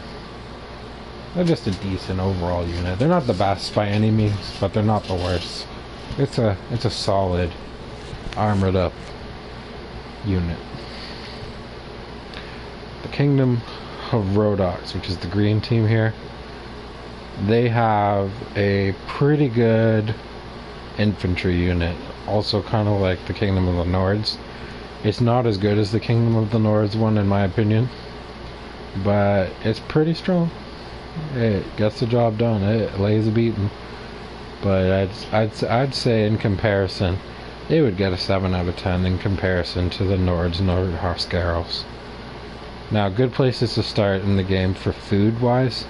Speaker 1: They're just a decent overall unit. They're not the best by any means, but they're not the worst. It's a solid, armored up unit. Kingdom of Rhodox, which is the green team here, they have a pretty good infantry unit, also kind of like the Kingdom of the Nords. It's not as good as the Kingdom of the Nords one in my opinion, but it's pretty strong. It gets the job done. It lays a beating. But I'd say in comparison, it would get a 7 out of 10 in comparison to the Nords and Nordhuskarls. Now, good places to start in the game for food wise.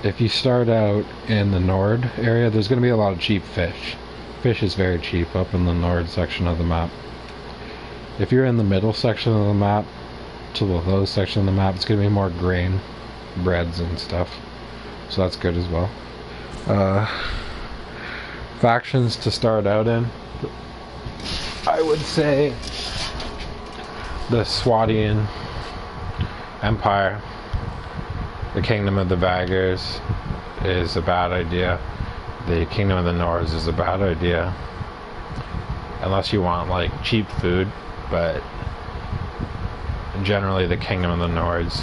Speaker 1: If you start out in the Nord area, there's going to be a lot of cheap fish. Fish is very cheap up in the Nord section of the map. If you're in the middle section of the map to the low section of the map, it's going to be more grain, breads and stuff. So that's good as well. Factions to start out in, I would say the Swadian Empire, the Kingdom of the Vaggers is a bad idea. The Kingdom of the Nords is a bad idea. Unless you want like cheap food, but generally the Kingdom of the Nords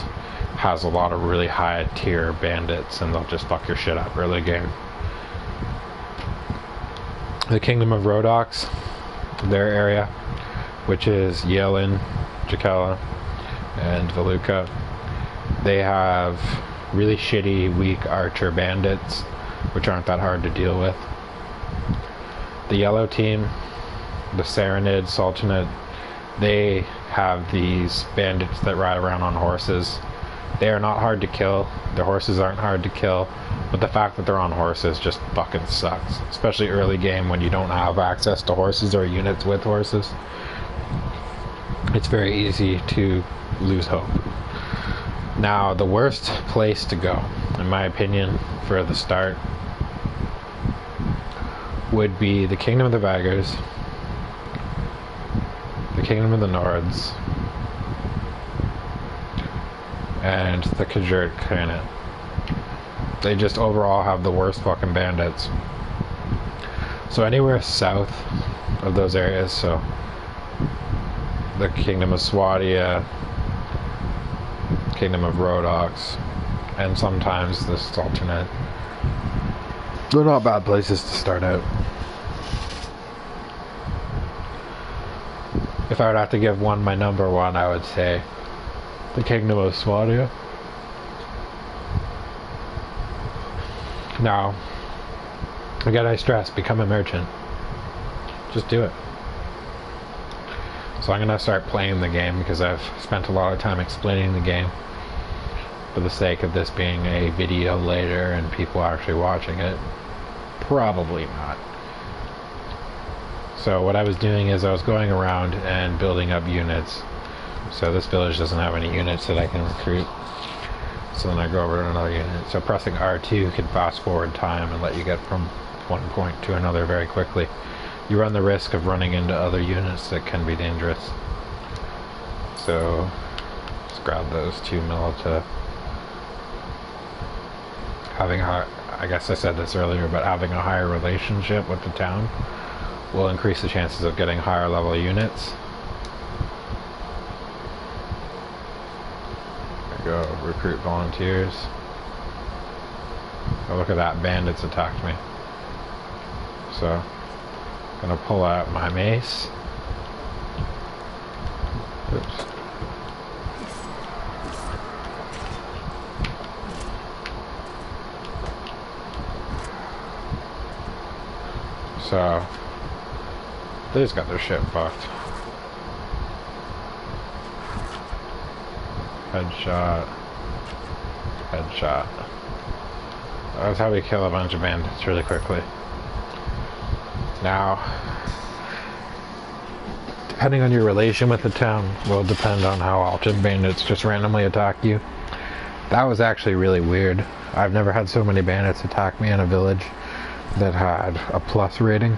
Speaker 1: has a lot of really high tier bandits and they'll just fuck your shit up early game. The Kingdom of Rhodox, their area, which is Yelin, Jakella, and Veluca, they have really shitty, weak archer bandits, which aren't that hard to deal with. The yellow team, the Serenid, Sultanate, they have these bandits that ride around on horses. They are not hard to kill. The horses aren't hard to kill, but the fact that they're on horses just fucking sucks. Especially early game when you don't have access to horses or units with horses. It's very easy to lose hope. Now, the worst place to go, in my opinion, for the start would be the Kingdom of the Vaggers, the Kingdom of the Nords, and the Khajiit Khanate. They just overall have the worst fucking bandits. So anywhere south of those areas, so the Kingdom of Swadia, Kingdom of Rhodox, and sometimes the Sultanate, they're not bad places to start out. If I would have to give one my number one, I would say the Kingdom of Swadia. Now, again, I stress, become a merchant. Just do it. So I'm going to start playing the game because I've spent a lot of time explaining the game for the sake of this being a video later and people actually watching it. Probably not. So what I was doing is I was going around and building up units. So this village doesn't have any units that I can recruit. So then I go over to another unit. So pressing R2 can fast forward time and let you get from one point to another very quickly. You run the risk of running into other units that can be dangerous. So let's grab those 2 milita. Having a, I guess I said this earlier, but having a higher relationship with the town will increase the chances of getting higher level units. There we go, recruit volunteers. Oh, look at that, bandits attacked me. So, gonna pull out my mace. Oops. So, they just got their shit fucked. Headshot. Headshot. That's how we kill a bunch of bandits really quickly. Now, depending on your relation with the town, will depend on how often bandits just randomly attack you. That was actually really weird. I've never had so many bandits attack me in a village that had a plus rating.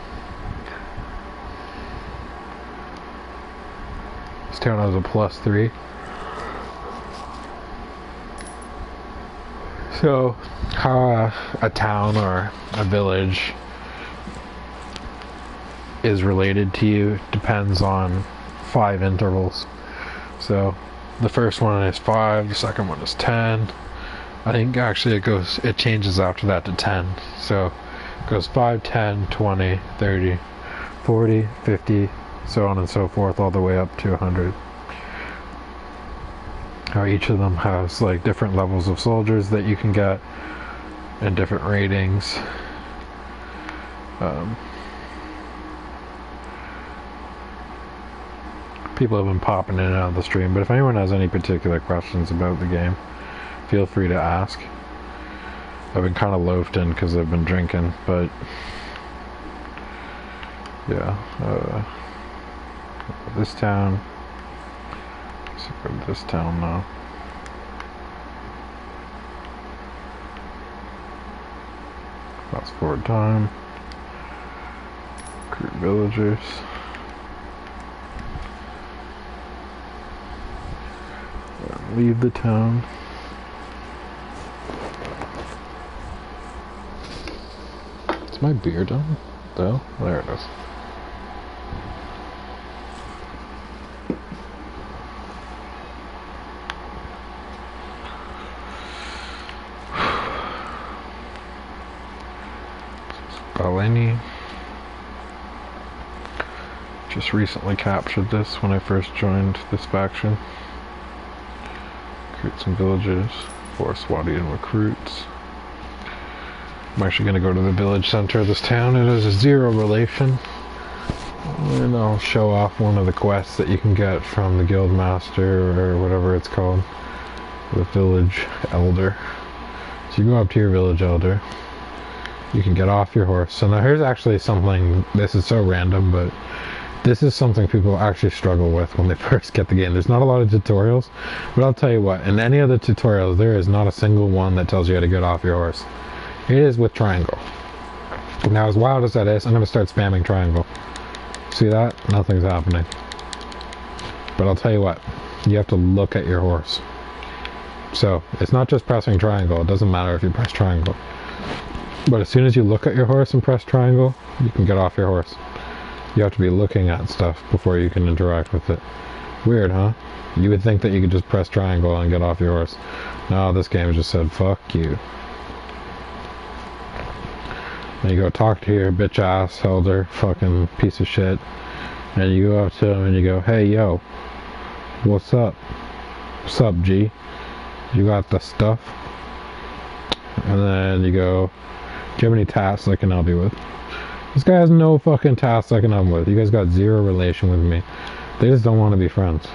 Speaker 1: This town has a +3. So, how a town or a village is related to you depends on 5 intervals. So, The first one is 5, the second one is 10. I think actually it changes after that to 10. So it goes 5, 10, 20, 30, 40, 50, so on and so forth, all the way up to 100. How each of them has like different levels of soldiers that you can get and different ratings. People have been popping in and out of the stream, but if anyone has any particular questions about the game, feel free to ask. I've been kind of loafed in because I've been drinking, but yeah. This town. Let's go to this town now. Fast forward time. Recruit villagers. Leave the town. Is my beer done? Though? There it is. Baleni. Just recently captured this when I first joined this faction. Recruit some villagers, 4 Swadian recruits. I'm actually going to go to the village center of this town. It has a 0 relation. And I'll show off one of the quests that you can get from the guild master or whatever it's called. The village elder. So you go up to your village elder. You can get off your horse. So now here's actually something, this is so random, but this is something people actually struggle with when they first get the game. There's not a lot of tutorials, but I'll tell you what, in any of the tutorials, there is not a single one that tells you how to get off your horse. It is with triangle. Now, as wild as that is, I'm going to start spamming triangle. See that? Nothing's happening. But I'll tell you what, you have to look at your horse. So, it's not just pressing triangle. It doesn't matter if you press triangle. But as soon as you look at your horse and press triangle, you can get off your horse. You have to be looking at stuff before you can interact with it. Weird, huh? You would think that you could just press triangle and get off your horse. No, this game just said, fuck you. And you go talk to your bitch ass elder, fucking piece of shit. And you go up to him and you go, hey yo, what's up? What's up, G? You got the stuff? And then you go, do you have any tasks I can help you with? This guy has no fucking tasks I can help him with. You guys got 0 relation with me. They just don't want to be friends.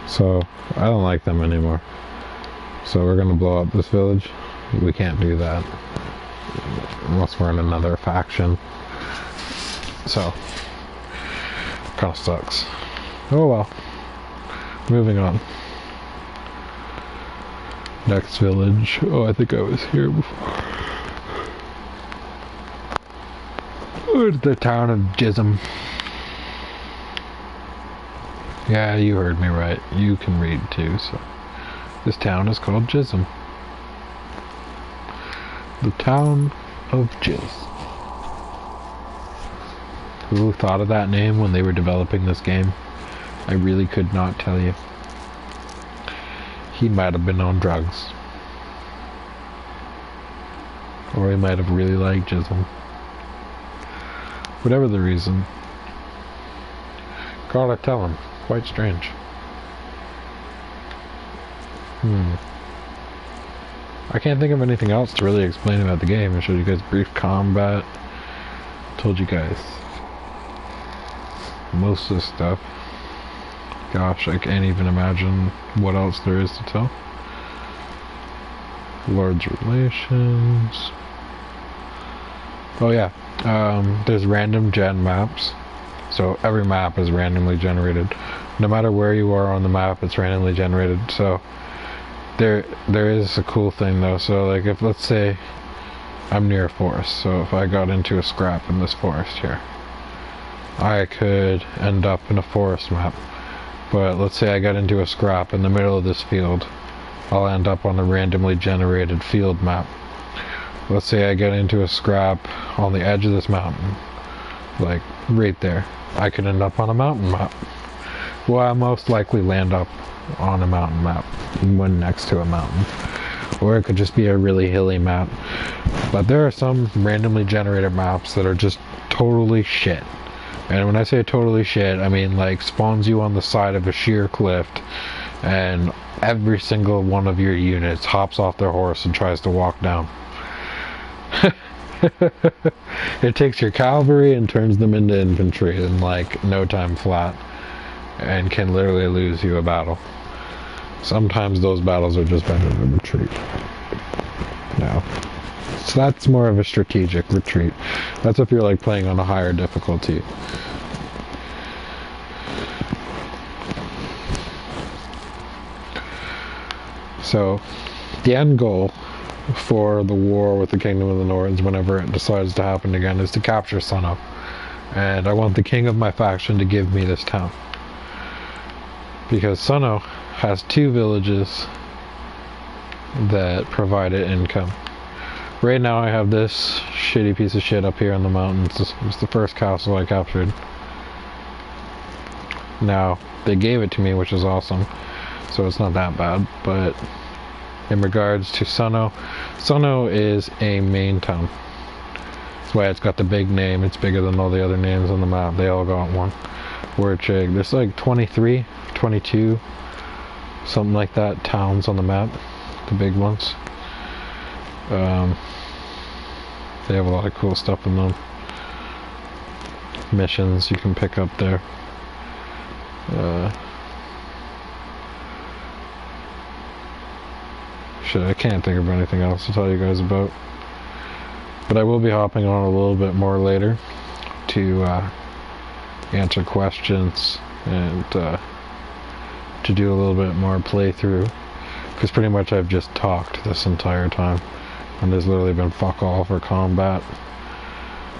Speaker 1: So, I don't like them anymore. So we're gonna blow up this village. We can't do that. Unless we're in another faction. So, kind of sucks. Oh well. Moving on. Next village. Oh, I think I was here before. The town of Jism. Yeah, you heard me right. You can read too, so. This town is called Jism. The town of Jizz. Who thought of that name when they were developing this game? I really could not tell you. He might have been on drugs. Or he might have really liked Jism. Whatever the reason. Gotta tell him. Quite strange. I can't think of anything else to really explain about the game. I showed you guys brief combat. Told you guys most of the stuff. Gosh, I can't even imagine what else there is to tell. Lord's Relations. Oh yeah, there's random gen maps. So every map is randomly generated. No matter where you are on the map, it's randomly generated. So there is a cool thing though. So like if, let's say I'm near a forest, so if I got into a scrap in this forest here, I could end up in a forest map. But let's say I got into a scrap in the middle of this field, I'll end up on a randomly generated field map. Let's say I get into a scrap on the edge of this mountain, like right there, I could end up on a mountain map. Well, I most likely land up on a mountain map when next to a mountain. Or it could just be a really hilly map. But there are some randomly generated maps that are just totally shit. And when I say totally shit, I mean like spawns you on the side of a sheer cliff and every single one of your units hops off their horse and tries to walk down. It takes your cavalry and turns them into infantry in like no time flat and can literally lose you a battle. Sometimes those battles are just better than retreat. No. So that's more of a strategic retreat. That's if you're like playing on a higher difficulty. So, the end goal for the war with the Kingdom of the Nords, whenever it decides to happen again, is to capture Sunno. And I want the king of my faction to give me this town. Because Sunno has 2 villages that provide it income. Right now I have this shitty piece of shit up here in the mountains. This was the first castle I captured. Now, they gave it to me, which is awesome. So it's not that bad, but in regards to Sunno, Sunno is a main town. That's why it's got the big name. It's bigger than all the other names on the map. They all got one. Wordchig. There's like 23, 22, something like that, towns on the map. The big ones. They have a lot of cool stuff in them. Missions you can pick up there. Shit, I can't think of anything else to tell you guys about. But I will be hopping on a little bit more later to answer questions and to do a little bit more playthrough. Because pretty much I've just talked this entire time. And there's literally been fuck all for combat.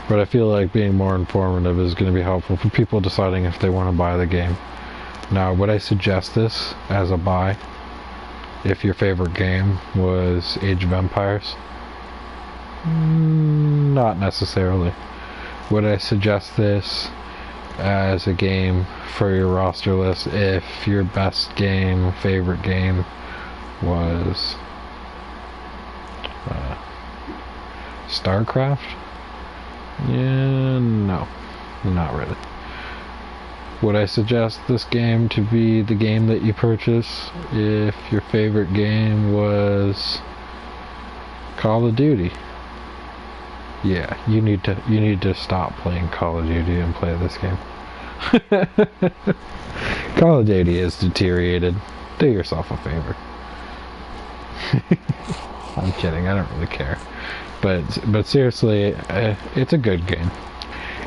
Speaker 1: But I feel like being more informative is going to be helpful for people deciding if they want to buy the game. Now, would I suggest this as a buy if your favorite game was Age of Empires? Not necessarily. Would I suggest this as a game for your roster list if your best game, favorite game was StarCraft? Yeah, no, not really. Would I suggest this game to be the game that you purchase if your favorite game was Call of Duty? Yeah, you need to stop playing Call of Duty and play this game. Call of Duty is deteriorated. Do yourself a favor. I'm kidding, I don't really care. But seriously, it's a good game.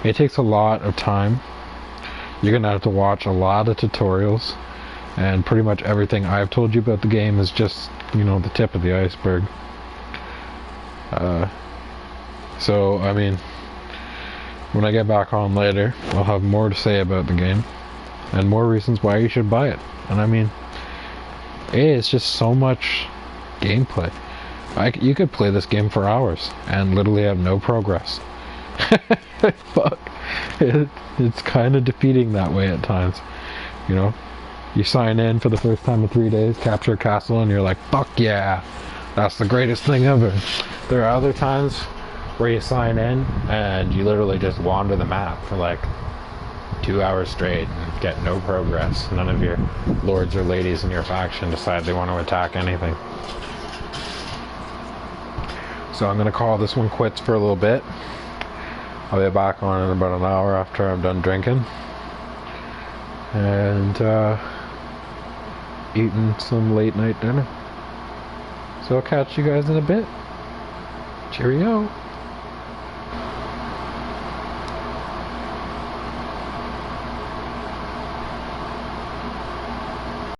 Speaker 1: It takes a lot of time. You're gonna have to watch a lot of tutorials, and pretty much everything I've told you about the game is just, you know, the tip of the iceberg. So, I mean, when I get back on later, I'll have more to say about the game, and more reasons why you should buy it. And I mean, it's just so much gameplay. You could play this game for hours and literally have no progress. Fuck. It's kind of defeating that way at times. You know, you sign in for the first time in 3 days, capture a castle, and you're like, fuck yeah, that's the greatest thing ever. There are other times where you sign in and you literally just wander the map for like 2 hours straight and get no progress. None of your lords or ladies in your faction decide they want to attack anything. So I'm going to call this one quits for a little bit. I'll be back on in about an hour after I'm done drinking. And eating some late night dinner. So I'll catch you guys in a bit. Cheerio.